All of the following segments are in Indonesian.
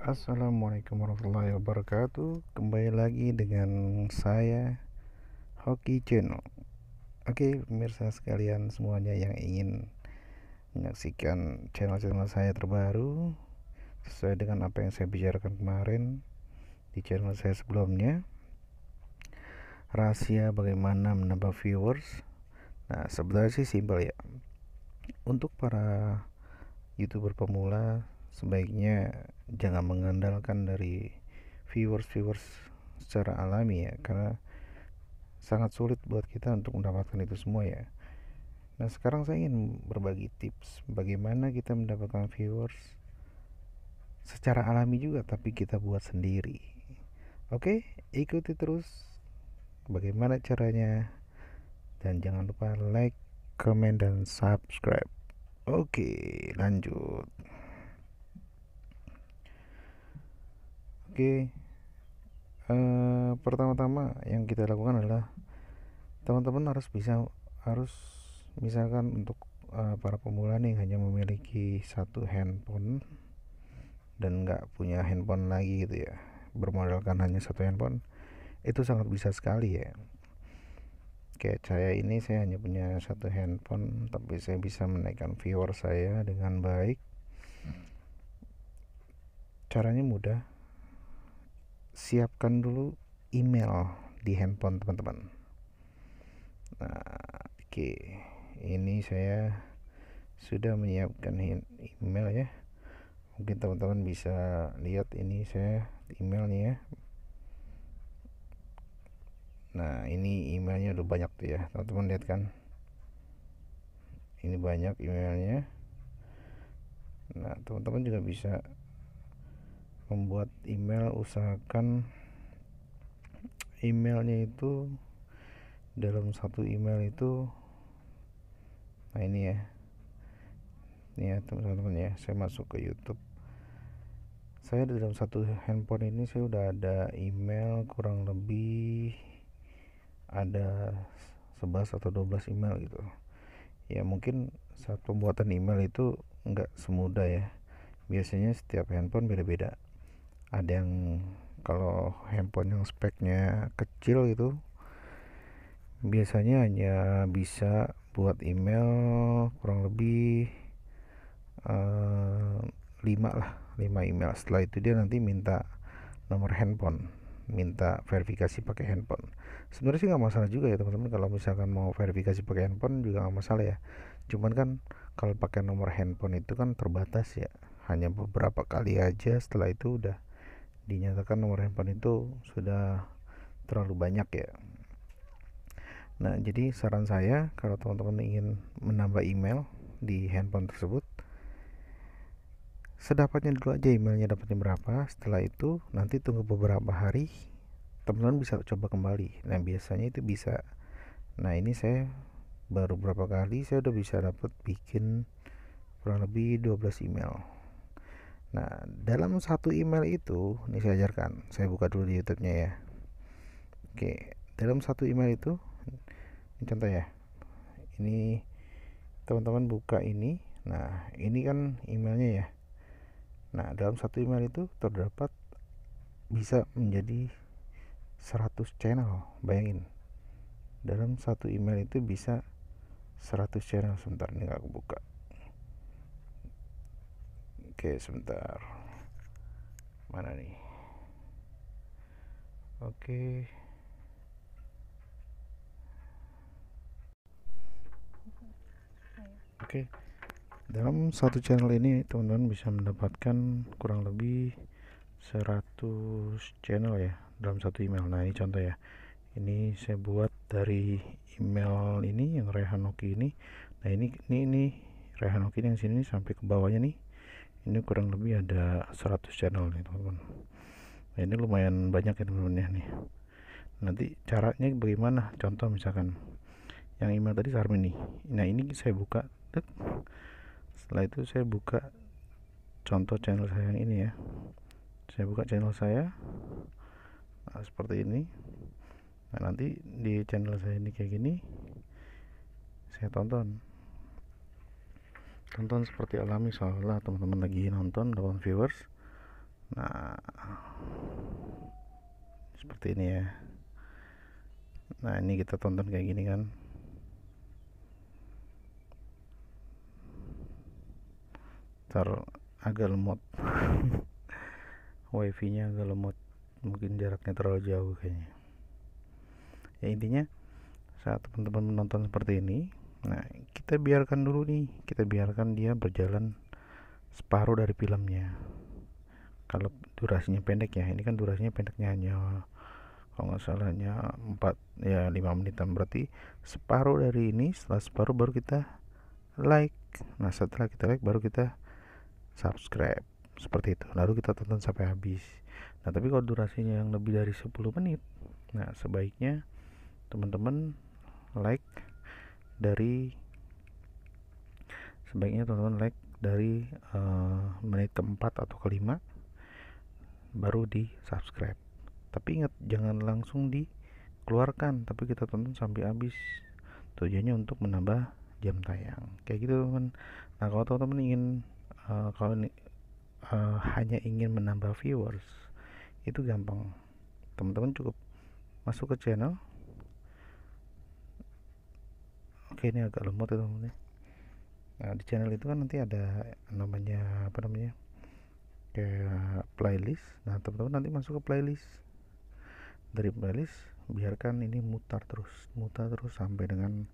Assalamualaikum warahmatullahi wabarakatuh. Kembali lagi dengan saya Hoki Channel. Oke, pemirsa sekalian semuanya yang ingin menyaksikan channel-channel saya terbaru sesuai dengan apa yang saya bicarakan kemarin di channel saya sebelumnya, rahasia bagaimana menambah viewers. Nah, sebenarnya sih simpel ya. Untuk para YouTuber pemula sebaiknya jangan mengandalkan dari viewers secara alami ya, karena sangat sulit buat kita untuk mendapatkan itu semua ya. Nah, sekarang saya ingin berbagi tips bagaimana kita mendapatkan viewers secara alami juga tapi kita buat sendiri. Oke, ikuti terus bagaimana caranya dan jangan lupa like, comment, dan subscribe. Oke, lanjut. Oke, pertama-tama yang kita lakukan adalah teman-teman harus misalkan untuk para pemula nih hanya memiliki satu handphone dan nggak punya handphone lagi gitu ya, bermodalkan hanya satu handphone, itu sangat bisa sekali ya. Kayak saya ini, saya hanya punya satu handphone tapi saya bisa menaikkan viewer saya dengan baik. Caranya mudah, siapkan dulu email di handphone teman-teman. Nah, oke, ini saya sudah menyiapkan email ya. Mungkin teman-teman bisa lihat ini saya emailnya ya. Nah, ini emailnya udah banyak tuh ya, teman-teman lihat kan. Ini banyak emailnya. Nah, teman-teman juga bisa membuat email, usahakan emailnya itu dalam satu email itu. Nah, ini ya. Ini ya teman-teman ya, saya masuk ke YouTube. Saya di dalam satu handphone ini saya udah ada email kurang lebih ada 11 atau 12 email gitu. Ya mungkin saat pembuatan email itu nggak semudah ya. Biasanya setiap handphone beda-beda. Ada yang kalau handphone yang speknya kecil gitu biasanya hanya bisa buat email kurang lebih eh, 5 lah, 5 email. Setelah itu dia nanti minta nomor handphone, minta verifikasi pakai handphone. Sebenarnya sih nggak masalah juga ya teman-teman, kalau misalkan mau verifikasi pakai handphone juga nggak masalah ya. Cuman kan kalau pakai nomor handphone itu kan terbatas ya, hanya beberapa kali aja, setelah itu udah dinyatakan nomor handphone itu sudah terlalu banyak ya. Nah, jadi saran saya kalau teman-teman ingin menambah email di handphone tersebut, sedapatnya dulu aja emailnya dapatnya berapa. Setelah itu nanti tunggu beberapa hari, teman-teman bisa coba kembali. Nah, biasanya itu bisa. Nah, ini saya baru berapa kali saya udah bisa dapat bikin kurang lebih 12 email. Nah, dalam satu email itu, ini saya ajarkan. Saya buka dulu di YouTube-nya ya. Oke, dalam satu email itu, ini contoh ya. Ini teman-teman buka ini. Nah, ini kan emailnya ya. Nah, dalam satu email itu terdapat bisa menjadi 100 channel. Bayangin. Dalam satu email itu bisa 100 channel. Sebentar, ini aku buka. Oke, sebentar. Mana nih? Oke. Oke. Dalam satu channel ini teman-teman bisa mendapatkan kurang lebih 100 channel ya dalam satu email. Nah, ini contoh ya. Ini saya buat dari email ini yang Rehanoki ini. Nah, ini Rehanoki yang sini sampai ke bawahnya nih. Ini kurang lebih ada 100 channel nih, teman-teman. Nah, ini lumayan banyak ya teman-teman ya nih. Nanti caranya bagaimana? Contoh misalkan yang email tadi Sarmi nih. Nah, ini saya buka. Setelah itu saya buka contoh channel saya yang ini ya. Saya buka channel saya. Nah, seperti ini. Nah, nanti di channel saya ini kayak gini. Saya tonton seperti alami, seolah teman-teman lagi nonton 8 viewers. Nah, seperti ini ya. Nah, ini kita tonton kayak gini kan. Agak lemot. Wifi nya agak lemot, mungkin jaraknya terlalu jauh kayaknya. Ya intinya saat teman-teman menonton seperti ini, nah kita biarkan dulu nih, kita biarkan dia berjalan separuh dari filmnya. Kalau durasinya pendek ya, ini kan durasinya pendeknya hanya kalau nggak salah hanya 4 ya 5 menitan, berarti separuh dari ini. Setelah separuh baru kita like. Nah setelah kita like baru kita subscribe, seperti itu, lalu kita tonton sampai habis. Nah tapi kalau durasinya yang lebih dari 10 menit, nah sebaiknya teman-teman like dari menit keempat atau kelima, baru di subscribe. Tapi ingat, jangan langsung dikeluarkan, tapi kita tonton sampai habis. Tujuannya untuk menambah jam tayang kayak gitu teman. Nah kalau teman-teman ingin hanya ingin menambah viewers, itu gampang. Teman-teman cukup masuk ke channel. Oke, ini agak lemot ya teman-teman. Nah di channel itu kan nanti ada namanya kayak playlist. Nah teman-teman nanti masuk ke playlist. Dari playlist biarkan ini mutar terus sampai dengan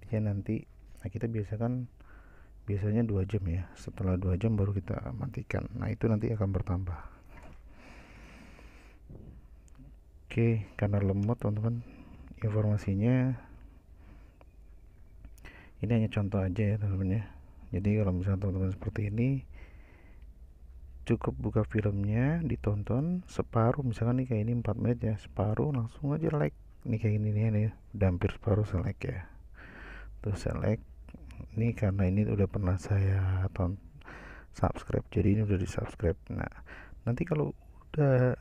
dia nanti. Nah kita biasanya 2 jam ya. Setelah 2 jam baru kita matikan. Nah itu nanti akan bertambah. Oke, karena lemot teman-teman informasinya, ini hanya contoh aja ya teman-teman ya. Jadi kalau misalnya teman-teman seperti ini, cukup buka filmnya, ditonton separuh, misalkan nih kayak ini 4 menit ya, separuh langsung aja like. Ini kayak gini nih, udah hampir separuh select ya. Terus select. Ini karena ini udah pernah saya subscribe, jadi ini udah di subscribe. Nah nanti kalau udah,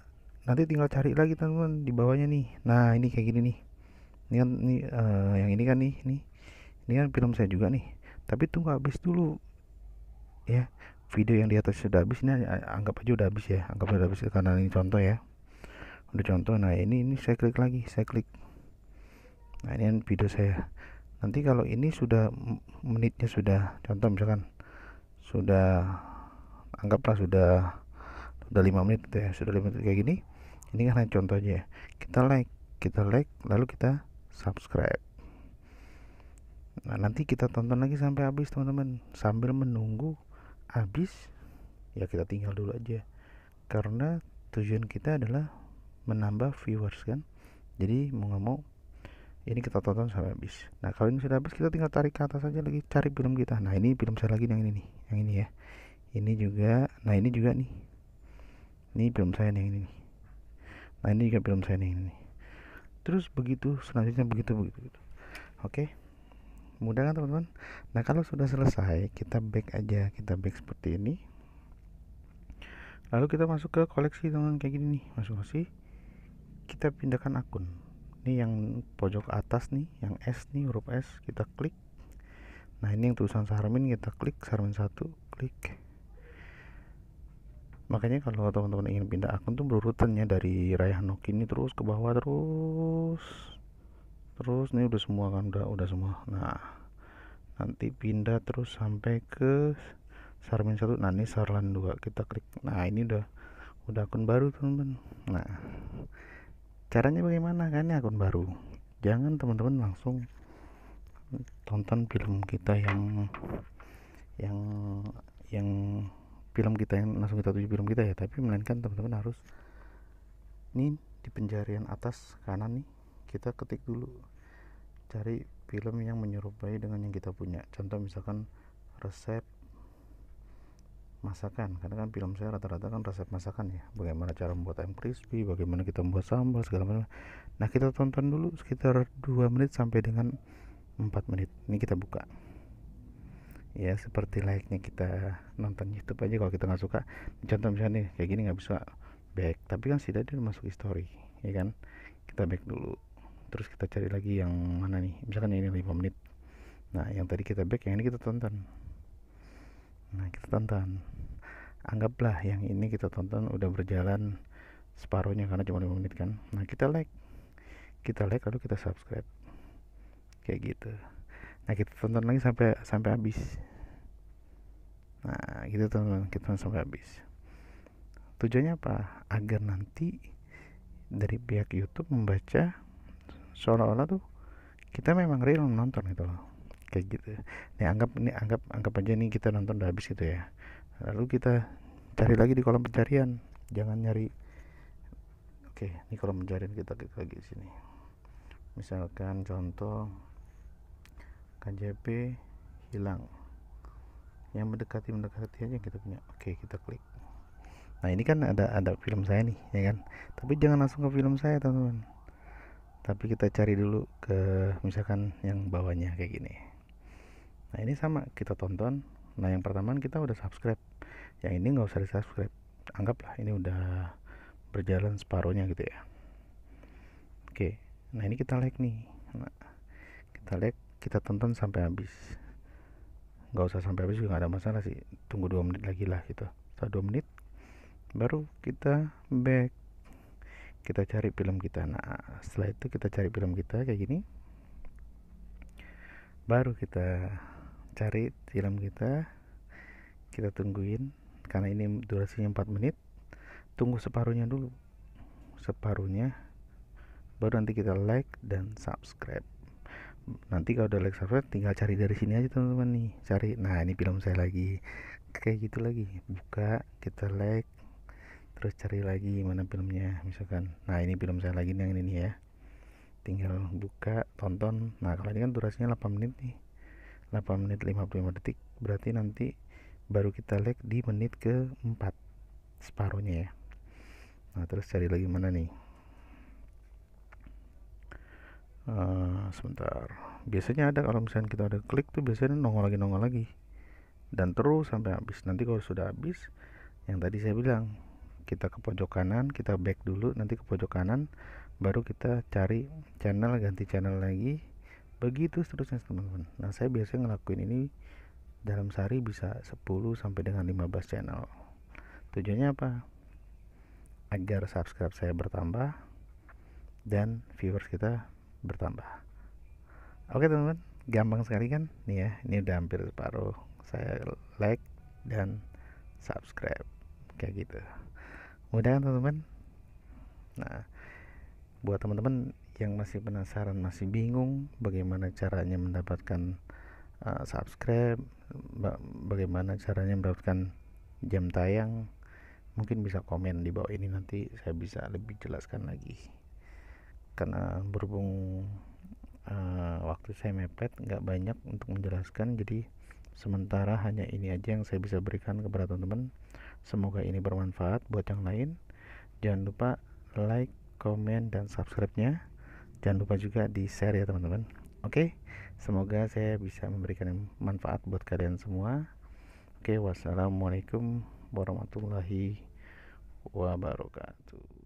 nanti tinggal cari lagi teman-teman di bawahnya nih. Nah ini kayak gini nih. Ini kan yang ini kan nih, ini kan film saya juga nih. Tapi tunggu habis dulu ya. Video yang di atas sudah habis, ini anggap aja udah habis ya, anggap udah habis karena ini contoh ya, udah contoh. Nah ini saya klik lagi, saya klik. Nah ini kan video saya. Nanti kalau ini sudah menitnya sudah, contoh misalkan sudah, anggaplah sudah 5 menit gitu ya, sudah 5 menit kayak gini. Ini kan hanya contoh aja ya. Kita like lalu kita subscribe. Nah nanti kita tonton lagi sampai habis teman-teman. Sambil menunggu habis ya, kita tinggal dulu aja, karena tujuan kita adalah menambah viewers kan. Jadi mau nggak mau ini kita tonton sampai habis. Nah kalau ini sudah habis, kita tinggal tarik ke atas aja lagi, cari film kita. Nah ini film saya lagi, yang ini nih, yang ini ya, ini juga. Nah ini juga nih, ini film saya nih, yang ini nih. Nah ini juga film saya nih, ini nih. Terus begitu selanjutnya, begitu. Oke, mudah kan teman-teman. Nah kalau sudah selesai, kita back aja, kita back seperti ini. Lalu kita masuk ke koleksi teman-teman, kayak gini nih, masuk koleksi. Kita pindahkan akun. Ini yang pojok atas nih, yang S nih, huruf S, kita klik. Nah ini yang tulisan Sarmin, kita klik Sarmin 1, klik. Makanya kalau teman-teman ingin pindah akun tuh berurutannya, dari Rayhanok ini terus ke bawah, terus ini udah semua kan, udah semua. Nah nanti pindah terus sampai ke Sarmin 1. Nah ini Sarlan 2, kita klik. Nah ini udah akun baru teman-teman. Nah caranya bagaimana kan, ini akun baru. Jangan teman-teman langsung tonton film kita yang film kita yang langsung kita tuju film kita ya, tapi melainkan teman-teman harus ini di pencarian atas kanan nih, kita ketik dulu, cari film yang menyerupai dengan yang kita punya. Contoh misalkan resep masakan, karena kan film saya rata-rata kan resep masakan ya, bagaimana cara membuat ayam crispy, bagaimana kita membuat sambal segala macam. Nah kita tonton dulu sekitar 2 menit sampai dengan 4 menit. Ini kita buka ya, seperti layaknya kita nonton YouTube aja. Kalau kita nggak suka, contoh misalnya nih kayak gini nggak bisa back, tapi kan setidaknya masuk history ya kan. Kita back dulu, terus kita cari lagi yang mana nih, misalkan ini 5 menit. Nah yang tadi kita back, yang ini kita tonton. Nah kita tonton, Anggaplah yang ini kita tonton udah berjalan separuhnya karena cuma 5 menit kan. Nah, kita like lalu kita subscribe kayak gitu. Nah, kita tonton lagi sampai sampai habis. Nah, kita tonton sampai habis. Tujuannya apa? Agar nanti dari pihak YouTube membaca seolah-olah tuh kita memang real nonton gitu loh, kayak gitu. Anggap aja nih kita nonton udah habis gitu ya, lalu kita cari lagi di kolom pencarian, jangan nyari. Oke, ini kolom pencarian kita klik lagi di sini, misalkan contoh KJP hilang, yang mendekati aja yang kita punya. Oke, kita klik. Nah, ini kan ada film saya nih ya kan, tapi jangan langsung ke film saya teman-teman, tapi kita cari dulu ke misalkan yang bawahnya kayak gini. Nah, ini sama kita tonton. Nah, yang pertama kita udah subscribe, yang ini nggak usah di subscribe, anggaplah ini udah berjalan separuhnya gitu ya. Oke, nah ini kita like nih. Nah, kita like, kita tonton sampai habis. Nggak usah sampai habis juga nggak ada masalah sih, tunggu 2 menit lagi lah gitu. Setelah 2 menit baru kita back, kita cari film kita. Nah, setelah itu kita cari film kita kayak gini, baru kita cari film kita tungguin karena ini durasinya 4 menit. Tunggu separuhnya dulu, separuhnya baru nanti kita like dan subscribe. Nanti kalau udah like subscribe tinggal cari dari sini aja teman-teman nih, cari. Nah, ini film saya lagi kayak gitu lagi, buka, kita like, terus cari lagi mana filmnya misalkan. Nah, ini film saya lagi nih, yang ini ya, tinggal buka, tonton. Nah, kalau ini kan durasinya 8 menit nih, 8 menit 55 detik, berarti nanti baru kita like di menit ke 4 separuhnya ya. Nah, terus cari lagi mana nih. Sebentar, biasanya ada, kalau misalnya kita ada klik tuh biasanya nongol lagi dan terus sampai habis. Nanti kalau sudah habis, yang tadi saya bilang, kita ke pojok kanan, kita back dulu, nanti ke pojok kanan baru kita cari channel, ganti channel lagi, begitu seterusnya teman-teman. Nah, saya biasanya ngelakuin ini dalam sehari bisa 10 sampai dengan 15 channel. Tujuannya apa? Agar subscribe saya bertambah dan viewers kita bertambah. Oke teman-teman, gampang sekali kan nih ya. Ini udah hampir separuh, saya like dan subscribe kayak gitu. Mudah kan teman-teman? Nah, buat teman-teman yang masih penasaran, masih bingung bagaimana caranya mendapatkan subscribe, bagaimana caranya mendapatkan jam tayang, mungkin bisa komen di bawah ini, nanti saya bisa lebih jelaskan lagi. Karena berhubung waktu saya mepet, nggak banyak untuk menjelaskan, jadi sementara hanya ini aja yang saya bisa berikan kepada teman-teman. Semoga ini bermanfaat buat yang lain. Jangan lupa like, komen, dan subscribe-nya. Jangan lupa juga di share ya teman-teman. Oke, semoga saya bisa memberikan manfaat buat kalian semua. Oke, wassalamualaikum warahmatullahi wabarakatuh.